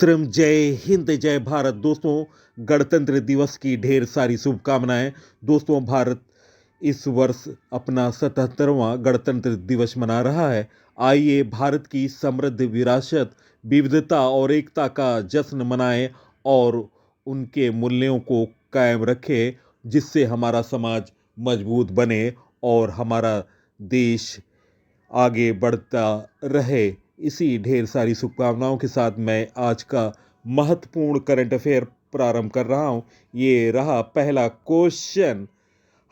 मातरम, जय हिंद, जय भारत। दोस्तों, गणतंत्र दिवस की ढेर सारी शुभकामनाएं। दोस्तों, भारत इस वर्ष अपना 77वां गणतंत्र दिवस मना रहा है। आइए भारत की समृद्ध विरासत, विविधता और एकता का जश्न मनाएं और उनके मूल्यों को कायम रखें, जिससे हमारा समाज मजबूत बने और हमारा देश आगे बढ़ता रहे। इसी ढेर सारी शुभकामनाओं के साथ मैं आज का महत्वपूर्ण करंट अफेयर प्रारंभ कर रहा हूं। ये रहा पहला क्वेश्चन।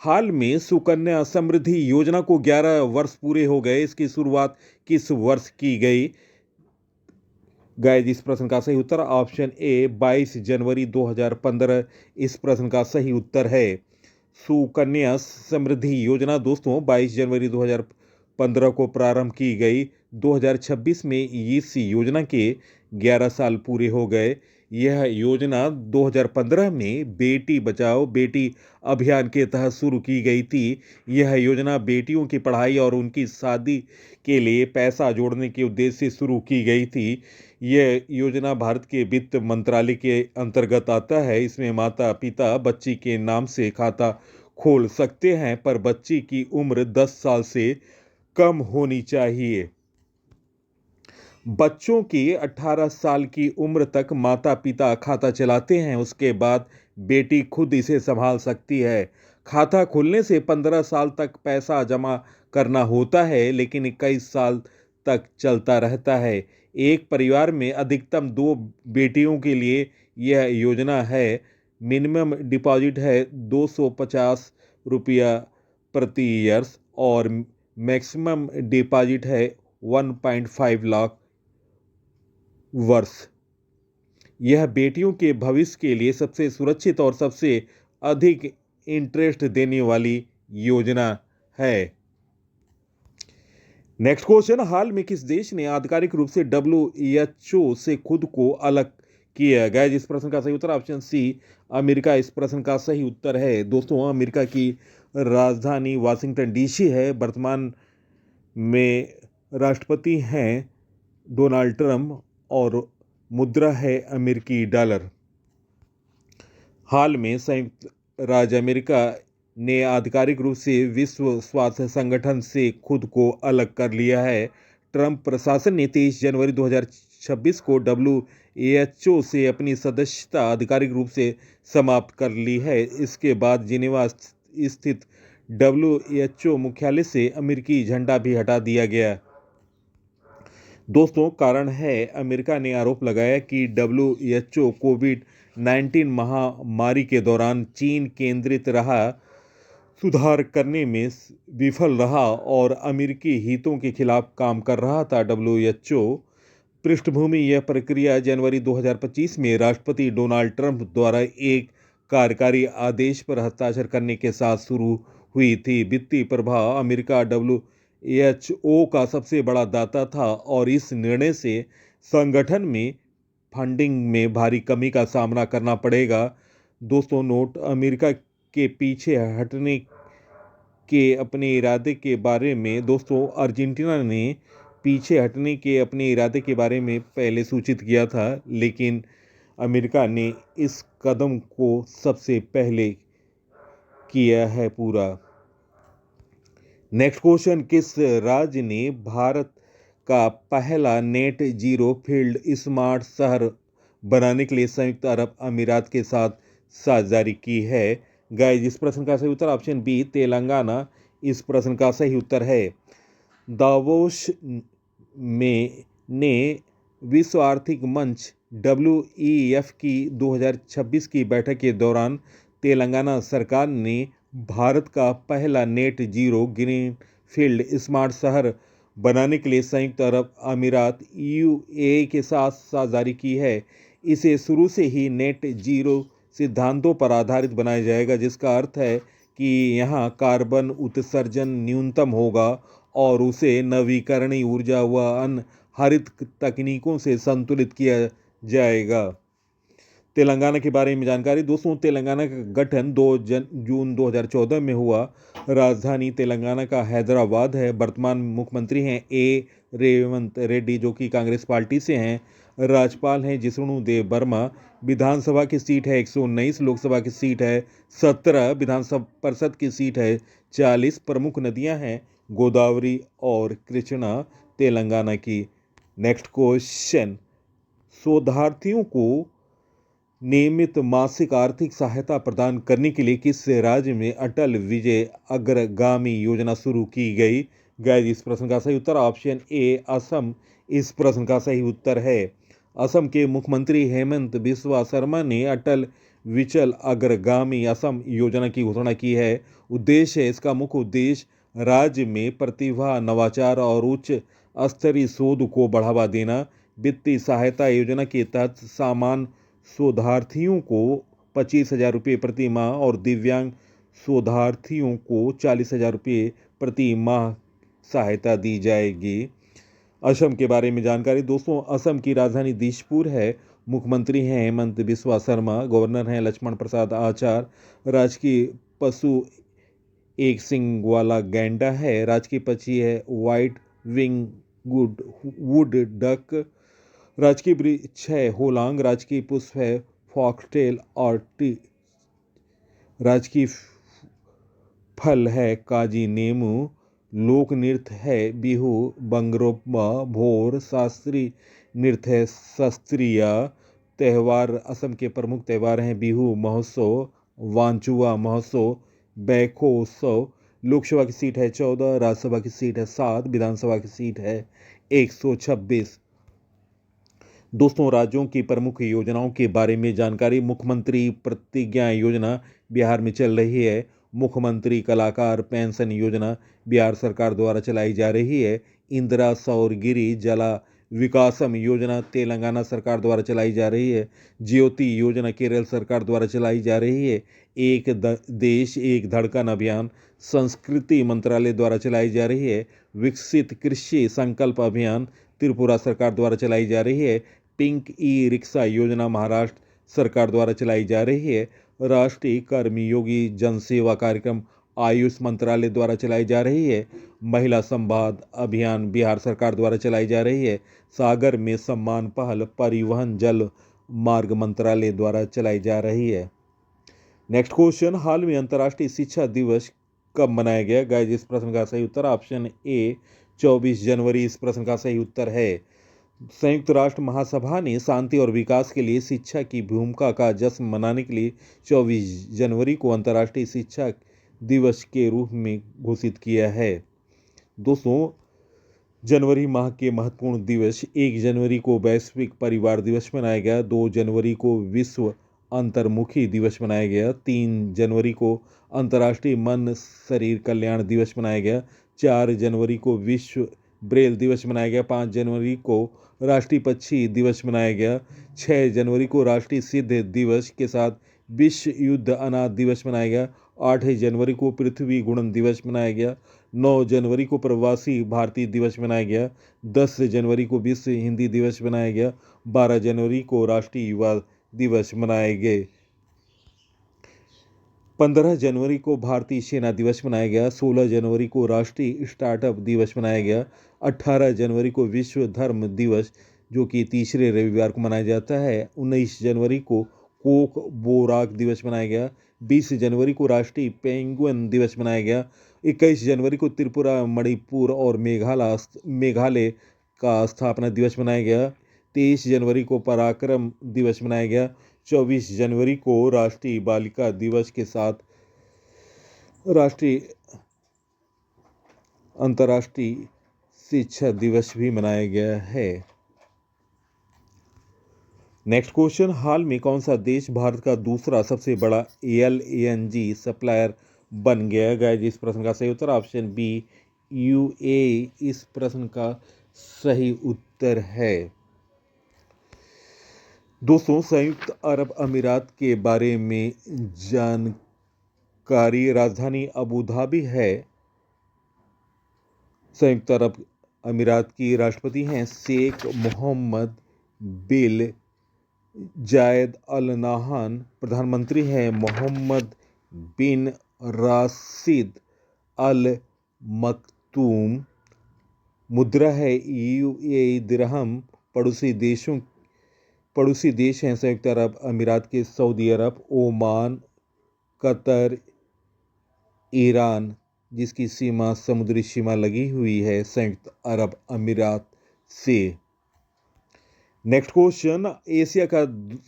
हाल में सुकन्या समृद्धि योजना को 11 वर्ष पूरे हो गए। इसकी शुरुआत किस वर्ष की गई? गाइस, इस प्रश्न का सही उत्तर ऑप्शन ए 22 जनवरी 2015 इस प्रश्न का सही उत्तर है। सुकन्या समृद्धि योजना दोस्तों 22 जनवरी 2015 को प्रारंभ की गई। 2026 में इस योजना के 11 साल पूरे हो गए। यह योजना 2015 में बेटी बचाओ बेटी अभियान के तहत शुरू की गई थी। यह योजना बेटियों की पढ़ाई और उनकी शादी के लिए पैसा जोड़ने के उद्देश्य से शुरू की गई थी। यह योजना भारत के वित्त मंत्रालय के अंतर्गत आता है। इसमें माता पिता बच्ची के नाम से खाता खोल सकते हैं, पर बच्ची की उम्र 10 साल से कम होनी चाहिए। बच्चों की 18 साल की उम्र तक माता पिता खाता चलाते हैं, उसके बाद बेटी खुद इसे संभाल सकती है। खाता खोलने से 15 साल तक पैसा जमा करना होता है, लेकिन 21 साल तक चलता रहता है। एक परिवार में अधिकतम 2 बेटियों के लिए यह योजना है। मिनिमम डिपॉजिट है 250 रुपया प्रति ईयर्स और मैक्सिमम डिपॉजिट है 1.5 लाख वर्ष। यह बेटियों के भविष्य के लिए सबसे सुरक्षित और सबसे अधिक इंटरेस्ट देने वाली योजना है। Next question. हाल में किस देश ने आधिकारिक रूप से WHO से खुद को अलग किया गया? जिस प्रश्न का सही उत्तर ऑप्शन सी अमेरिका इस प्रश्न का सही उत्तर है। दोस्तों, अमेरिका की राजधानी वाशिंगटन डीसी है। वर्तमान में राष्ट्रपति हैं डोनाल्ड ट्रंप और मुद्रा है अमेरिकी डॉलर। हाल में संयुक्त राज्य अमेरिका ने आधिकारिक रूप से विश्व स्वास्थ्य संगठन से खुद को अलग कर लिया है। ट्रंप प्रशासन ने 23 जनवरी 2026 को WHO से अपनी सदस्यता आधिकारिक रूप से समाप्त कर ली है। इसके बाद जिनेवा स्थित WHO मुख्यालय से अमेरिकी झंडा भी हटा दिया गया। दोस्तों, कारण है अमेरिका ने आरोप लगाया कि WHO कोविड-19 महामारी के दौरान चीन केंद्रित रहा, सुधार करने में विफल रहा और अमेरिकी हितों के खिलाफ काम कर रहा था। WHO पृष्ठभूमि यह प्रक्रिया जनवरी 2025 में राष्ट्रपति डोनाल्ड ट्रंप द्वारा एक कार्यकारी आदेश पर हस्ताक्षर करने के साथ शुरू हुई थी। वित्तीय प्रभाव अमेरिका WHO का सबसे बड़ा दाता था और इस निर्णय से संगठन में फंडिंग में भारी कमी का सामना करना पड़ेगा। दोस्तों, नोट अमेरिका के पीछे हटने के अपने इरादे के बारे में दोस्तों अर्जेंटीना ने पीछे हटने के अपने इरादे के बारे में पहले सूचित किया था, लेकिन अमेरिका ने इस कदम को सबसे पहले किया है पूरा। Next question. किस राज्य ने भारत का पहला नेट जीरो फील्ड स्मार्ट शहर बनाने के लिए संयुक्त अरब अमीरात के साथ साझेदारी की है? गाइस, इस प्रश्न का सही उत्तर ऑप्शन बी तेलंगाना इस प्रश्न का सही उत्तर है। दावोस में ने विश्व आर्थिक मंच WEF की 2026 की बैठक के दौरान तेलंगाना सरकार ने भारत का पहला net zero green field smart शहर बनाने के लिए संयुक्त अरब अमीरात UAE के साथ साझेदारी की है। इसे शुरू से ही नेट जीरो सिद्धांतों पर आधारित बनाया जाएगा, जिसका अर्थ है कि यहाँ कार्बन उत्सर्जन न्यूनतम होगा और उसे नवीकरणीय ऊर्जा व अन्य हरित तकनीकों से संतुलित किया जाएगा। तेलंगाना के बारे में जानकारी। दोस्तों, तेलंगाना का गठन 2 जून 2014 में हुआ। राजधानी तेलंगाना का हैदराबाद है। वर्तमान मुख्यमंत्री हैं रेवंत रेड्डी, जो कि कांग्रेस पार्टी से हैं। राज्यपाल हैं जिष्णु देव वर्मा। विधानसभा की सीट है 119, लोकसभा की सीट है 17, विधानसभा परिषद की सीट है 40। प्रमुख नदियां हैं गोदावरी और कृष्णा, तेलंगाना की। नेक्स्ट क्वेश्चन, शोधार्थियों को नियमित मासिक आर्थिक सहायता प्रदान करने के लिए किस राज्य में अटल विजय अग्रगामी योजना शुरू की गई? गाइस, इस प्रश्न का सही उत्तर ऑप्शन ए असम इस प्रश्न का सही उत्तर है। असम के मुख्यमंत्री हेमंत बिस्वा शर्मा ने अटल विचल अग्रगामी असम योजना की घोषणा की है। उद्देश्य है, इसका मुख्य उद्देश्य राज्य में प्रतिभा, नवाचार और उच्च स्तरीय शोध को बढ़ावा देना। वित्तीय सहायता योजना के तहत सामान्य शोधार्थियों को 25,000 रुपये प्रति माह और दिव्यांग शोधार्थियों को 40,000 रुपये प्रति माह सहायता दी जाएगी। असम के बारे में जानकारी दोस्तों, असम की राजधानी दिसपुर है। मुख्यमंत्री हैं हेमंत बिस्वा शर्मा, गवर्नर हैं लक्ष्मण प्रसाद आचार्य। राजकीय पशु एक सिंग वाला गैंडा है। राजकीय पक्षी है व्हाइट विंग वुड डक। राजकीय वृक्ष है होलांग। राजकीय पुष्प है फॉक्सटेल ऑर्टिड। राजकीय फल है काजी नींबू। लोक नृत्य है बिहू बंगरोपा भोर। शास्त्रीय नृत्य है शास्त्रीय। त्यौहार, असम के प्रमुख त्यौहार हैं बिहू महोत्सव, वांचुआ महोत्सव, बैखोत्सव। लोकसभा की सीट है 14, राज्यसभा की सीट है 7, विधानसभा की सीट है 126। दोस्तों, राज्यों की प्रमुख योजनाओं के बारे में जानकारी। मुख्यमंत्री प्रतिज्ञा योजना बिहार में चल रही है। मुख्यमंत्री कलाकार पेंशन योजना बिहार सरकार द्वारा चलाई जा रही है। इंदिरा सौरगिरी जला विकासम योजना तेलंगाना सरकार द्वारा चलाई जा रही है। ज्योति योजना केरल सरकार द्वारा चलाई जा रही है। एक देश एक धड़कन अभियान संस्कृति मंत्रालय द्वारा चलाई जा रही है। विकसित कृषि संकल्प अभियान त्रिपुरा सरकार द्वारा चलाई जा रही है। पिंक ई रिक्शा योजना महाराष्ट्र सरकार द्वारा चलाई जा रही है। राष्ट्रीय कर्मयोगी जनसेवा कार्यक्रम आयुष मंत्रालय द्वारा चलाई जा रही है। महिला संवाद अभियान बिहार सरकार द्वारा चलाई जा रही है। सागर में सम्मान पहल परिवहन जल मार्ग मंत्रालय द्वारा चलाई जा रही है। नेक्स्ट क्वेश्चन, हाल में अंतर्राष्ट्रीय शिक्षा दिवस कब मनाया गया? गाइस, इस प्रश्न का सही उत्तर ऑप्शन ए 24 जनवरी इस प्रश्न का सही उत्तर है। संयुक्त राष्ट्र महासभा ने शांति और विकास के लिए शिक्षा की भूमिका का जश्न मनाने के लिए 24 जनवरी को अंतर्राष्ट्रीय शिक्षा दिवस के रूप में घोषित किया है। दोस्तों, जनवरी माह के महत्वपूर्ण दिवस: 1 जनवरी को वैश्विक परिवार दिवस मनाया गया। 2 जनवरी को विश्व अंतर्मुखी दिवस मनाया गया। 3 जनवरी को अंतर्राष्ट्रीय मन शरीर कल्याण दिवस मनाया गया। 4 जनवरी को विश्व ब्रेल दिवस मनाया गया। 5 जनवरी को राष्ट्रीय पक्षी दिवस मनाया गया। 6 जनवरी को राष्ट्रीय सिद्ध दिवस के साथ विश्व युद्ध अनाथ दिवस मनाया गया। 8 जनवरी को पृथ्वी गुणन दिवस मनाया गया। 9 जनवरी को प्रवासी भारतीय दिवस मनाया गया। 10 जनवरी को विश्व हिंदी दिवस मनाया गया। 12 जनवरी को राष्ट्रीय युवा दिवस मनाए गए। 15 जनवरी को भारतीय सेना दिवस मनाया गया। 16 जनवरी को राष्ट्रीय स्टार्टअप दिवस मनाया गया। 18 जनवरी को विश्व धर्म दिवस, जो कि तीसरे रविवार को मनाया जाता है। 19 जनवरी को कोक बोराक दिवस मनाया गया। 20 जनवरी को राष्ट्रीय पेंगुइन दिवस मनाया गया। 21 जनवरी को त्रिपुरा, मणिपुर और मेघालय का स्थापना दिवस मनाया गया। 23 जनवरी को पराक्रम दिवस मनाया गया। 24 जनवरी को राष्ट्रीय बालिका दिवस के साथ राष्ट्रीय अंतर्राष्ट्रीय शिक्षा दिवस भी मनाया गया है। नेक्स्ट क्वेश्चन, हाल में कौन सा देश भारत का दूसरा सबसे बड़ा LNG सप्लायर बन गया? गाइस, इस प्रश्न का सही उत्तर ऑप्शन बी UAE इस प्रश्न का सही उत्तर है। दोस्तों, संयुक्त अरब अमीरात के बारे में जानकारी। राजधानी अबू धाबी है। संयुक्त अरब अमीरात की राष्ट्रपति हैं शेख मोहम्मद बिन जायद अल नाहयान। प्रधानमंत्री हैं मोहम्मद बिन राशिद अल मक्तूम। मुद्रा है UAE दिरहम। पड़ोसी देशों पड़ोसी देश हैं संयुक्त अरब अमीरात के सऊदी अरब, ओमान, कतर, ईरान, जिसकी सीमा समुद्री सीमा लगी हुई है संयुक्त अरब अमीरात से। नेक्स्ट क्वेश्चन, एशिया का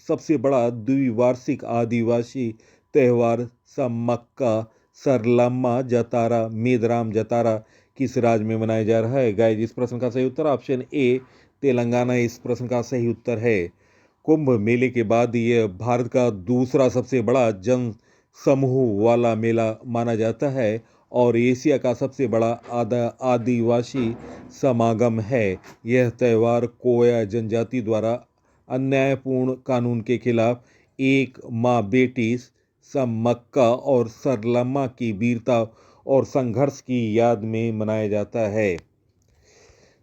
सबसे बड़ा द्विवार्षिक आदिवासी त्यौहार सम्मक्का सरलम्मा जतारा मेदराम जतारा किस राज्य में मनाया जा रहा है? गाइस, इस प्रश्न का सही उत्तर ऑप्शन ए तेलंगाना इस प्रश्न का सही उत्तर है। कुंभ मेले के बाद यह भारत का दूसरा सबसे बड़ा जन समूह वाला मेला माना जाता है और एशिया का सबसे बड़ा आदिवासी समागम है। यह त्यौहार कोया जनजाति द्वारा अन्यायपूर्ण कानून के खिलाफ एक माँ बेटी सम्मक्का और सरलम्मा की वीरता और संघर्ष की याद में मनाया जाता है।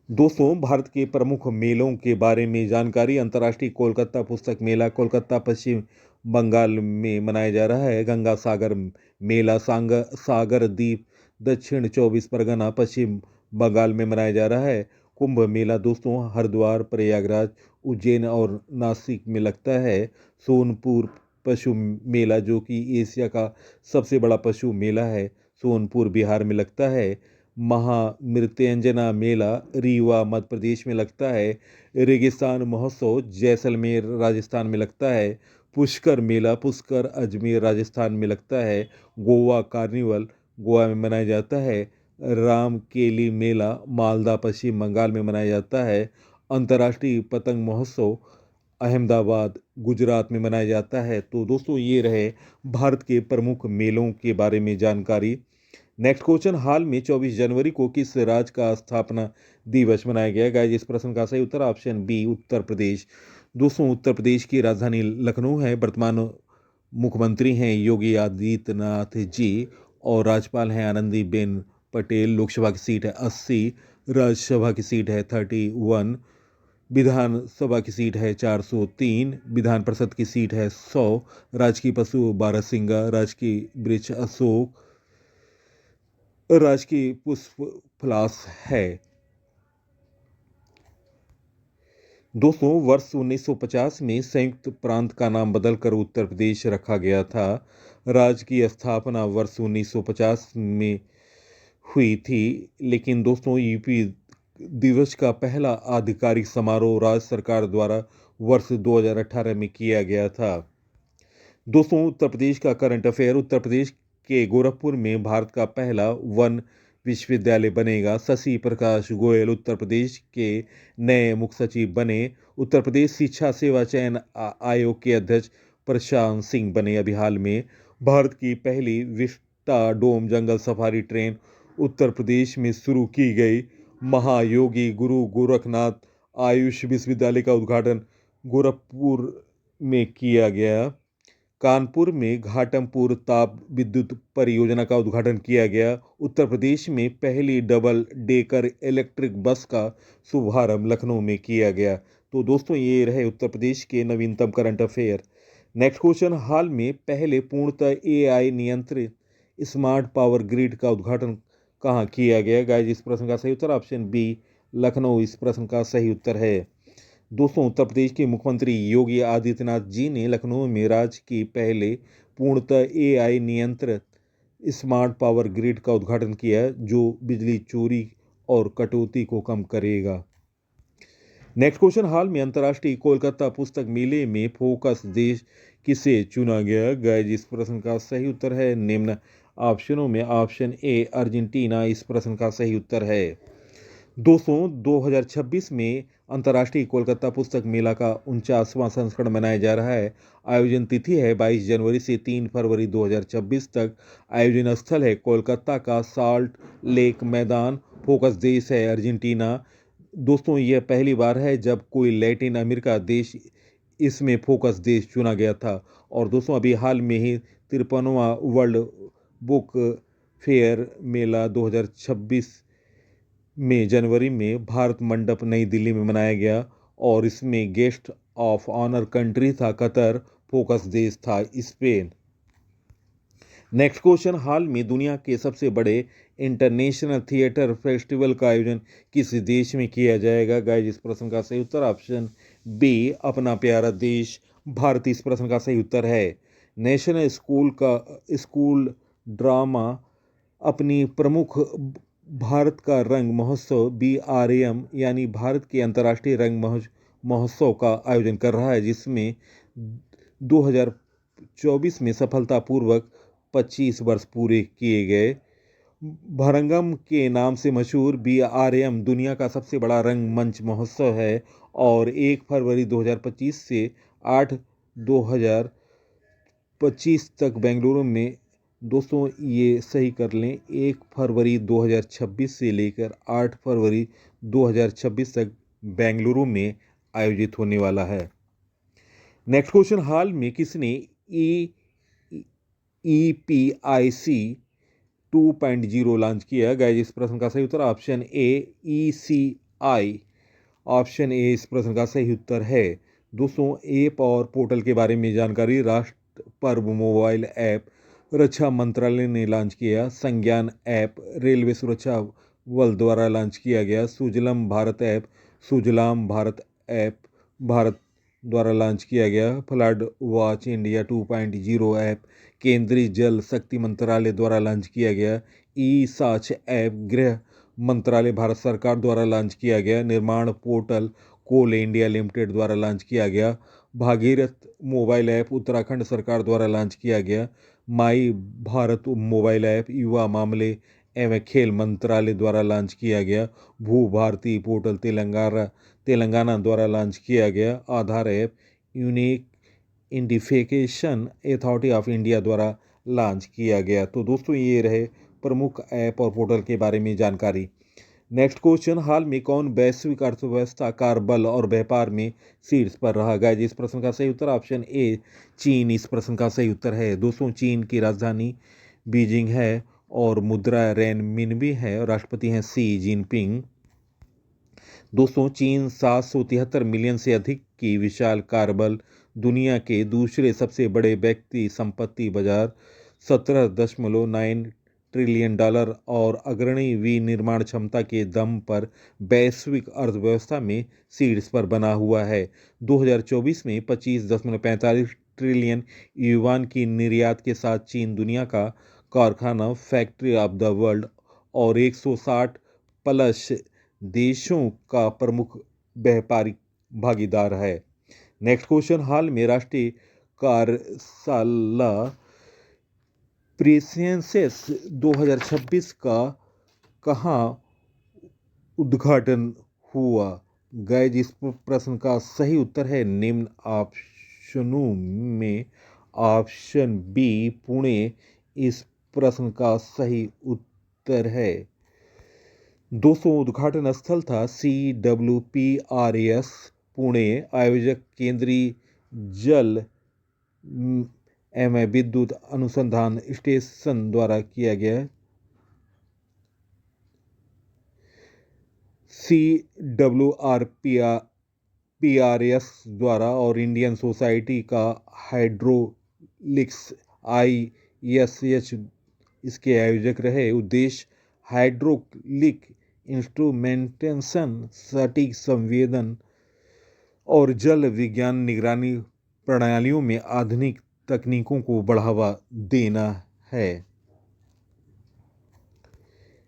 दोस्तों, भारत के प्रमुख मेलों के बारे में जानकारी। अंतर्राष्ट्रीय कोलकाता पुस्तक मेला कोलकाता पश्चिम बंगाल में मनाया जा रहा है। गंगा सागर मेला सागर द्वीप दक्षिण 24 परगना पश्चिम बंगाल में मनाया जा रहा है। कुंभ मेला दोस्तों हरिद्वार, प्रयागराज, उज्जैन और नासिक में लगता है। सोनपुर पशु मेला जो कि एशिया का सबसे बड़ा पशु मेला है, सोनपुर बिहार में लगता है। महामृत्युंजना मेला रीवा मध्य प्रदेश में लगता है। रेगिस्तान महोत्सव जैसलमेर राजस्थान में लगता है। पुष्कर मेला पुष्कर अजमेर राजस्थान में लगता है। गोवा कार्निवल गोवा में मनाया जाता है। रामकेली मेला मालदा पश्चिम बंगाल में मनाया जाता है। अंतर्राष्ट्रीय पतंग महोत्सव अहमदाबाद गुजरात में मनाया जाता है। तो दोस्तों, ये रहे भारत के प्रमुख मेलों के बारे में जानकारी। नेक्स्ट क्वेश्चन, हाल में 24 जनवरी को किस राज्य का स्थापना दिवस मनाया गया? गाइस, इस प्रश्न का सही उत्तर ऑप्शन बी उत्तर प्रदेश। दोस्तों, उत्तर प्रदेश की राजधानी लखनऊ है। वर्तमान मुख्यमंत्री हैं योगी आदित्यनाथ जी और राज्यपाल हैं आनंदीबेन पटेल। लोकसभा की सीट है 80, राज्यसभा की सीट है 31, विधानसभा की सीट है 403, विधान परिषद की सीट है 100, राजकीय पशु बारहसिंगा, राजकीय वृक्ष अशोक, राजकीय पुष्प पलाश है। दोस्तों, वर्ष 1950 में संयुक्त प्रांत का नाम बदलकर उत्तर प्रदेश रखा गया था। राज्य की स्थापना वर्ष 1950 में हुई थी, लेकिन दोस्तों यूपी दिवस का पहला आधिकारिक समारोह राज्य सरकार द्वारा वर्ष 2018 में किया गया था। दोस्तों, उत्तर प्रदेश का करंट अफेयर। उत्तर प्रदेश के गोरखपुर में भारत का पहला वन विश्वविद्यालय बनेगा। शशि प्रकाश गोयल उत्तर प्रदेश के नए मुख्य सचिव बने। उत्तर प्रदेश शिक्षा सेवा चयन आयोग के अध्यक्ष प्रशांत सिंह बने अभी हाल में। भारत की पहली विस्टाडोम जंगल सफारी ट्रेन उत्तर प्रदेश में शुरू की गई। महायोगी गुरु गोरखनाथ आयुष विश्वविद्यालय का उद्घाटन गोरखपुर में किया गया। कानपुर में घाटमपुर ताप विद्युत परियोजना का उद्घाटन किया गया। उत्तर प्रदेश में पहली डबल डेकर इलेक्ट्रिक बस का शुभारंभ लखनऊ में किया गया। तो दोस्तों, ये रहे उत्तर प्रदेश के नवीनतम करंट अफेयर। नेक्स्ट क्वेश्चन, हाल में पहले पूर्णतः एआई नियंत्रित स्मार्ट पावर ग्रिड का उद्घाटन कहाँ किया गया? गाइस, इस प्रश्न का सही उत्तर ऑप्शन बी लखनऊ इस प्रश्न का सही उत्तर है। दोस्तों, उत्तर प्रदेश के मुख्यमंत्री योगी आदित्यनाथ जी ने लखनऊ में राज्य की पहले पूर्णतः एआई नियंत्रित स्मार्ट पावर ग्रिड का उद्घाटन किया, जो बिजली चोरी और कटौती को कम करेगा। नेक्स्ट क्वेश्चन, हाल में अंतर्राष्ट्रीय कोलकाता पुस्तक मेले में फोकस देश किसे चुना गया? गाइस, इस प्रश्न का सही उत्तर है निम्न ऑप्शनों में ऑप्शन ए अर्जेंटीना इस प्रश्न का सही उत्तर है। दोस्तों, 2026 में अंतर्राष्ट्रीय कोलकाता पुस्तक मेला का 49वां संस्करण मनाया जा रहा है। आयोजन तिथि है 22 जनवरी से 3 फरवरी 2026 तक। आयोजन स्थल है कोलकाता का साल्ट लेक मैदान। फोकस देश है अर्जेंटीना। दोस्तों, यह पहली बार है जब कोई लैटिन अमेरिका देश इसमें फोकस देश चुना गया था। और दोस्तों, अभी हाल में ही 53वां वर्ल्ड बुक फेयर मेला 2026 में जनवरी में भारत मंडप नई दिल्ली में मनाया गया और इसमें गेस्ट ऑफ ऑनर कंट्री था कतर, फोकस देश था स्पेन। नेक्स्ट क्वेश्चन, हाल में दुनिया के सबसे बड़े इंटरनेशनल थिएटर फेस्टिवल का आयोजन किस देश में किया जाएगा? गाइस, इस प्रश्न का सही उत्तर ऑप्शन बी, अपना प्यारा देश भारत इस प्रश्न का सही उत्तर है। नेशनल स्कूल ड्रामा अपनी प्रमुख भारत का रंग महोत्सव BRAM यानी भारत के अंतर्राष्ट्रीय रंग महोत्सव का आयोजन कर रहा है, जिसमें 2024 में सफलतापूर्वक 25 वर्ष पूरे किए गए। भरंगम के नाम से मशहूर BRAM दुनिया का सबसे बड़ा रंगमंच महोत्सव है और 1 फरवरी 2025 से 8 2025 तक बेंगलुरु में, दोस्तों ये सही कर लें, 1 फरवरी 2026 से लेकर 8 फरवरी 2026 तक बेंगलुरु में आयोजित होने वाला है। नेक्स्ट क्वेश्चन, हाल में किसने EPIC 2.0 लॉन्च किया? गाइस, इस प्रश्न का सही उत्तर option A, ECI option A इस प्रश्न का सही उत्तर है। दोस्तों, ऐप और पोर्टल के बारे में जानकारी, राष्ट्र पर्व मोबाइल ऐप रक्षा मंत्रालय ने लॉन्च किया। संज्ञान ऐप रेलवे सुरक्षा बल द्वारा लॉन्च किया गया। सुजलम भारत ऐप सुजलाम भारत ऐप भारत द्वारा लॉन्च किया गया। फ्लड वॉच इंडिया 2.0 ऐप केंद्रीय जल शक्ति मंत्रालय द्वारा लॉन्च किया गया। ई-साच ऐप गृह मंत्रालय भारत सरकार द्वारा लॉन्च किया गया। निर्माण पोर्टल कोल इंडिया लिमिटेड द्वारा लॉन्च किया गया। भागीरथ मोबाइल ऐप उत्तराखंड सरकार द्वारा लॉन्च किया गया। माई भारत मोबाइल ऐप युवा मामले एवं खेल मंत्रालय द्वारा लॉन्च किया गया। भू भारती पोर्टल तेलंगाना द्वारा लॉन्च किया गया। Aadhaar app unique identification authority of India द्वारा लॉन्च किया गया। तो दोस्तों, ये रहे प्रमुख ऐप और पोर्टल के बारे में जानकारी। नेक्स्ट क्वेश्चन, हाल में कौन वैश्विक अर्थव्यवस्था, कार्यबल और व्यापार में शीर्ष पर रहा? गाइस, इस प्रश्न का सही उत्तर ऑप्शन ए, चीन इस प्रश्न का सही उत्तर है। दोस्तों, चीन की राजधानी बीजिंग है और मुद्रा रेनमिनबी है और राष्ट्रपति हैं शी जिनपिंग। दोस्तों, चीन 773 मिलियन से अधिक की विशाल कार्यबल, दुनिया के दूसरे सबसे बड़े व्यक्ति संपत्ति बाजार, 17.9 ट्रिलियन डॉलर और अग्रणी विनिर्माण क्षमता के दम पर वैश्विक अर्थव्यवस्था में शीर्ष पर बना हुआ है। 2024 में 25.45 ट्रिलियन युआन की निर्यात के साथ चीन दुनिया का कारखाना फैक्ट्री ऑफ द वर्ल्ड और 160 प्लस देशों का प्रमुख व्यापारिक भागीदार है। नेक्स्ट क्वेश्चन, हाल में राष्ट्रीय कार्यशाला प्रेसिडेंसेस 2026 का कहाँ उद्घाटन हुआ? गाइस, इस प्रश्न का सही उत्तर है निम्न ऑप्शनों में ऑप्शन बी, पुणे इस प्रश्न का सही उत्तर है। दोस्तों, उद्घाटन स्थल था CWPRAS पुणे। आयोजक केंद्रीय जल एवं विद्युत अनुसंधान स्टेशन द्वारा किया गया। CWPRAS द्वारा और इंडियन सोसाइटी का हाइड्रोलिक्स ISH इसके आयोजक रहे। उद्देश्य हाइड्रोलिक इंस्ट्रूमेंटेशन, सटीक संवेदन और जल विज्ञान निगरानी प्रणालियों में आधुनिक तकनीकों को बढ़ावा देना है।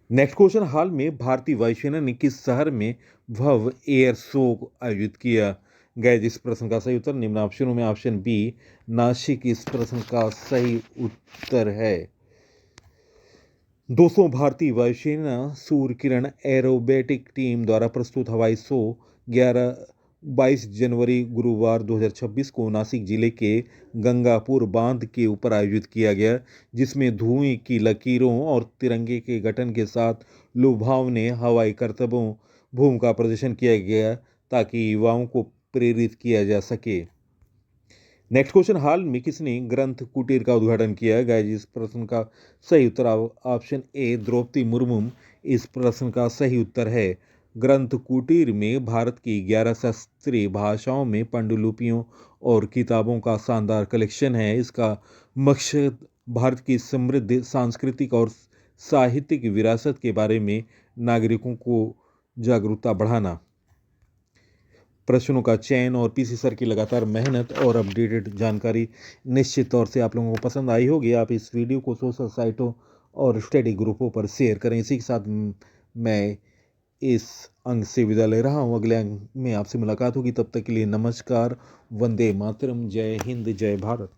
नेक्स्ट क्वेश्चन, हाल में भारतीय वायुसेना ने किस शहर में भव्य एयर शो आयोजित किया? गाइस, इस प्रश्न का सही उत्तर निम्न ऑप्शनों में ऑप्शन बी, नासिक इस प्रश्न का सही उत्तर है। दोस्तों, भारतीय वायुसेना सूर्य किरण एरोबेटिक टीम द्वारा प्रस्तुत हवाई शो 22 जनवरी गुरुवार 2026 को नासिक जिले के गंगापुर बांध के ऊपर आयोजित किया गया, जिसमें धुएं की लकीरों और तिरंगे के गठन के साथ लुभावने हवाई करतबों भूमिका प्रदर्शन किया गया ताकि युवाओं को प्रेरित किया जा सके। नेक्स्ट क्वेश्चन, हाल में किसने ग्रंथ कुटीर का उद्घाटन किया? गाइस, इस प्रश्न का सही उत्तर ऑप्शन ए, द्रौपदी मुर्मू इस प्रश्न का सही उत्तर है। ग्रंथ कुटीर में भारत की 11 शास्त्रीय भाषाओं में पांडुलिपियों और किताबों का शानदार कलेक्शन है। इसका मकसद भारत की समृद्ध सांस्कृतिक और साहित्यिक विरासत के बारे में नागरिकों को जागरूकता बढ़ाना। प्रश्नों का चयन और पीसी सर की लगातार मेहनत और अपडेटेड जानकारी निश्चित तौर से आप लोगों को पसंद आई होगी। आप इस वीडियो को सोशल साइटों और स्टडी ग्रुपों पर शेयर करें। इसी के साथ मैं इस अंक से विदा ले रहा हूँ। अगले अंक में आपसे मुलाकात होगी। तब तक के लिए नमस्कार। वंदे मातरम। जय हिंद, जय भारत।